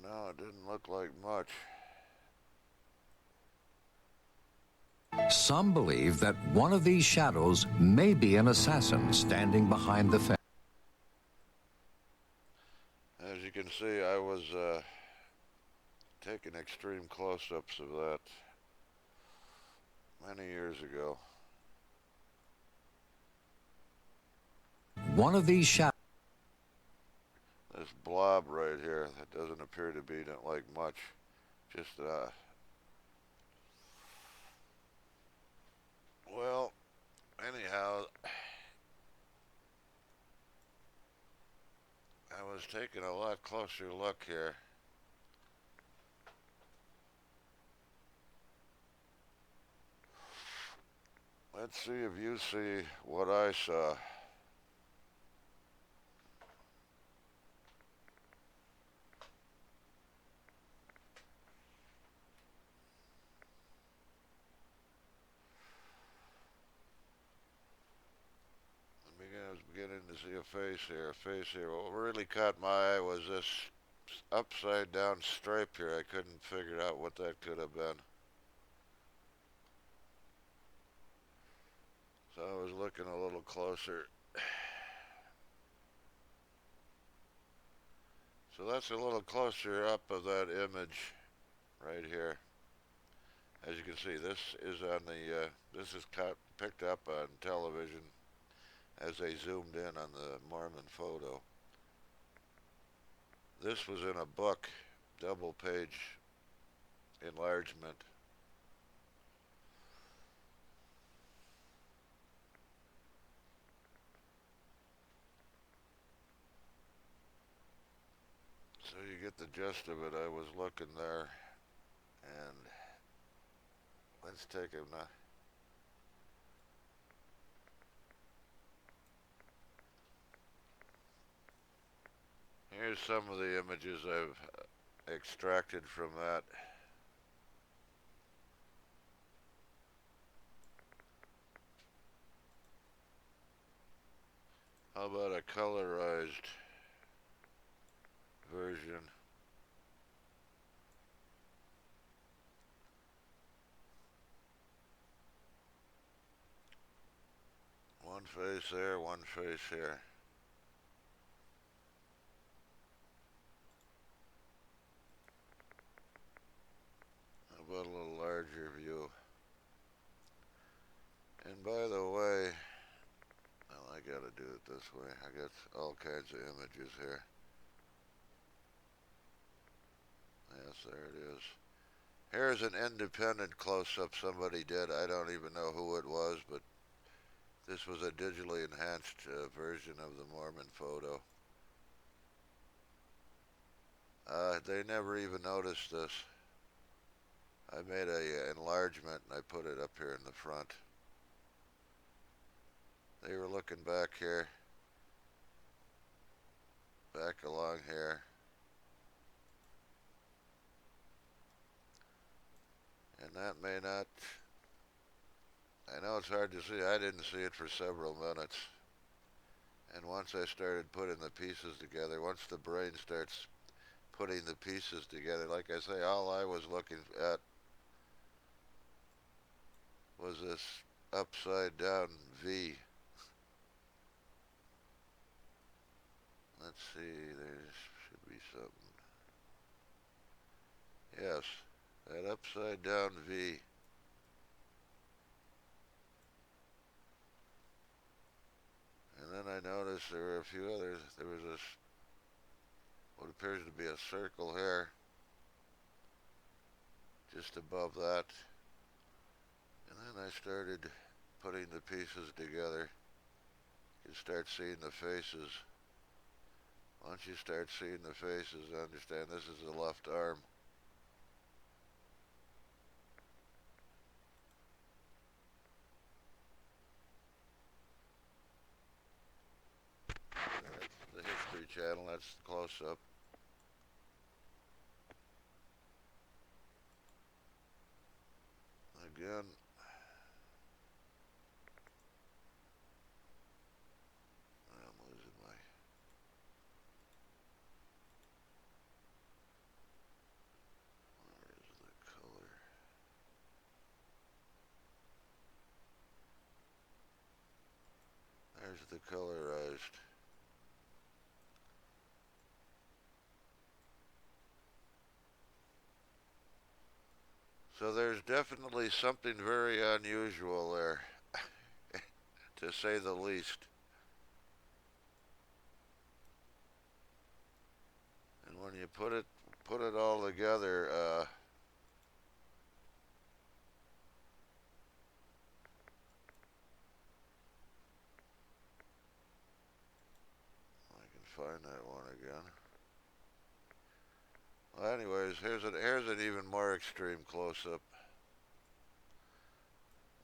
No, it didn't look like much. Some believe that one of these shadows may be an assassin standing behind the fence. As you can see, I was taking extreme close-ups of that many years ago. One of these shadows. This blob right here, that doesn't appear to be like much. Just, well, anyhow, I was taking a lot closer look here. Let's see if you see what I saw. I was beginning to see a face here. What really caught my eye was this upside down stripe here. I couldn't figure out what that could have been. So I was looking a little closer. So that's a little closer up of that image right here. As you can see, this is on the, this is picked up on television as they zoomed in on the Mormon photo. This was in a book, double page enlargement. So you get the gist of it. I was looking there, and let's take a now. Here's some of the images I've extracted from that. How about a colorized version? One face there, one face here. How about a little larger view? And by the way, well, I gotta do it this way. I got all kinds of images here. Yes, there it is. Here's an independent close-up somebody did. I don't even know who it was, but this was a digitally enhanced version of the Mormon photo. They never even noticed this. I made a enlargement and I put it up here in the front. They were looking back here, back along here. And that may not, I know it's hard to see. I didn't see it for several minutes. And once I started putting the pieces together, once the brain starts putting the pieces together, like I say, all I was looking at was this upside down V. Let's see, there should be something. Yes, that upside down V. And then I noticed there were a few others. There was this, what appears to be a circle here, just above that. And then I started putting the pieces together. You can start seeing the faces. Once you start seeing the faces, understand this is the left arm. That's the History Channel, that's the close-up. Again, I'm losing my... Where's the colorized? So there's definitely something very unusual there, to say the least. And when you put it all together, I can find that one again. Well, anyways, here's an even more extreme close-up.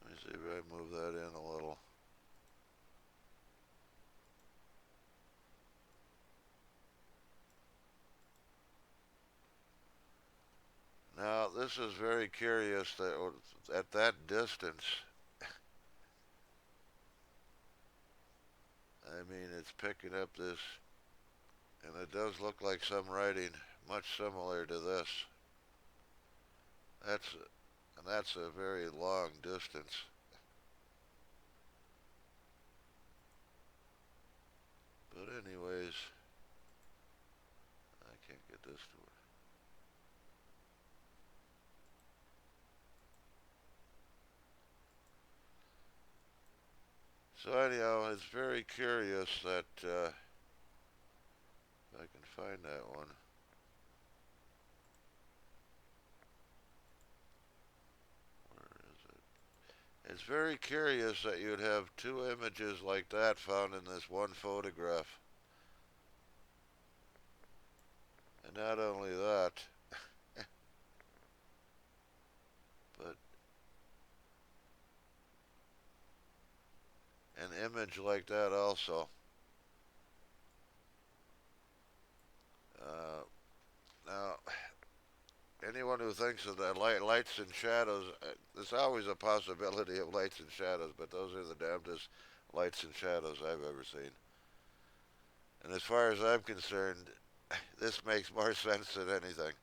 Let me see if I move that in a little. Now, this is very curious that at that distance, I mean, it's picking up this, and it does look like some writing much similar to this. That's a very long distance. But anyways, I can't get this to work. So anyhow, it's very curious that if I can find that one. Where is it? It's very curious that you'd have two images like that found in this one photograph. And not only that, but an image like that also. Uh, Now, anyone who thinks of the lights and shadows, there's always a possibility of lights and shadows, but those are the damnedest lights and shadows I've ever seen. And as far as I'm concerned, this makes more sense than anything.